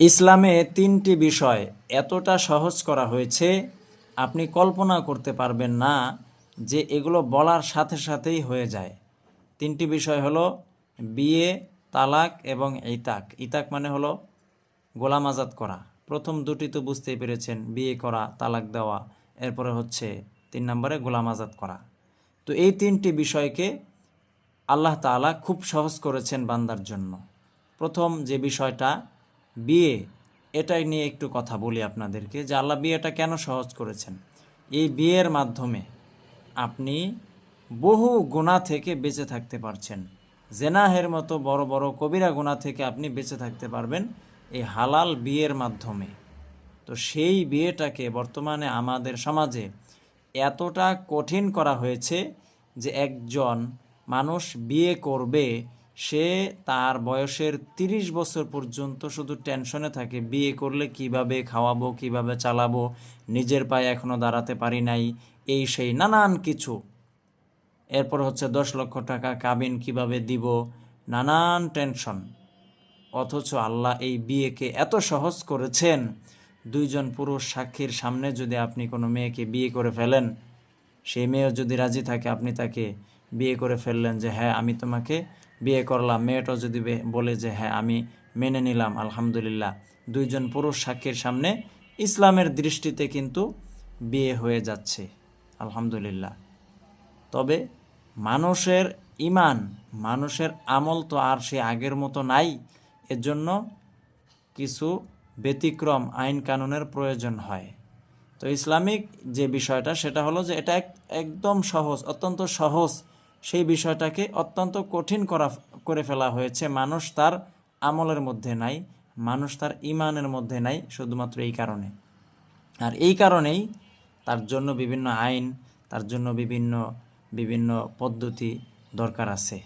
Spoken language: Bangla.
ইসলামে ৩টি বিষয় এতটা সহজ করা হয়েছে, আপনি কল্পনা করতে পারবেন না যে এগুলো বলার সাথে সাথেই হয়ে যায়। ৩টি বিষয় হলো বিয়ে, তালাক এবং ইতাক। ইতাক মানে হলো গোলাম আজাদ করা। প্রথম দুটি তো বুঝতেই পেরেছেন, বিয়ে করা, তালাক দেওয়া, এরপরে হচ্ছে ৩ নম্বরে গোলাম আজাদ করা। তো এই ৩টি বিষয়কে আল্লাহ তাআলা খুব সহজ করেছেন বান্দার জন্য। প্রথম যে বিষয়টা বিয়ে, এটাই নিয়ে একটু কথা বলি আপনাদেরকে যে আল্লাহ বিয়েটা কেন সহজ করেছেন। এই বিয়ের মাধ্যমে আপনি বহু গুনাহ থেকে বেঁচে থাকতে পারছেন। জেনাহের মতো বড় বড় কবিরা গুনাহ থেকে আপনি বেঁচে থাকতে পারবেন এই হালাল বিয়ের মাধ্যমে। তো সেই বিয়েটাকে বর্তমানে আমাদের সমাজে এতটা কঠিন করা হয়েছে যে একজন মানুষ বিয়ে করবে, সে তার বয়সের ৩০ বছর পর্যন্ত শুধু টেনশনে থাকে, বিয়ে করলে কিভাবে খাওয়াবো, কিভাবে চালাবো, নিজের পায়ে এখনও দাঁড়াতে পারি নাই, এই সেই নানান কিছু। এরপর হচ্ছে ১০ লক্ষ টাকা কাবিন কিভাবে দিব, নানান টেনশন। অথচ আল্লাহ এই বিয়েকে এত সহজ করেছেন, দুইজন পুরুষ সাক্ষীর সামনে যদি আপনি কোনো মেয়েকে বিয়ে করে ফেলেন, সেই মেয়েও যদি রাজি থাকে, আপনি তাকে বিয়ে করে ফেললেন যে হ্যাঁ আমি তোমাকে বিয়ে করলাম, মেয়েটাও যদি বলে যে হ্যাঁ আমি মেনে নিলাম, আলহামদুলিল্লাহ, দুইজন পুরুষ সাক্ষীর সামনে ইসলামের দৃষ্টিতে কিন্তু বিয়ে হয়ে যাচ্ছে, আলহামদুলিল্লাহ। তবে মানুষের ঈমান, মানুষের আমল তো আর সে আগের মতো নাই। এর জন্য কিছু ব্যতিক্রম আইন কানুনের প্রয়োজন হয়। তো ইসলামিক যে বিষয়টা সেটা হলো যে এটা একদম সহজ, অত্যন্ত সহজ। সেই বিষয়টাকে অত্যন্ত কঠিন করে ফেলা হয়েছে। মানুষ তার আমলের মধ্যে নাই, মানুষ তার ঈমানের মধ্যে নাই, শুধুমাত্র এই কারণে। আর এই কারণেই তার জন্য বিভিন্ন আইন, তার জন্য বিভিন্ন পদ্ধতি দরকার আছে।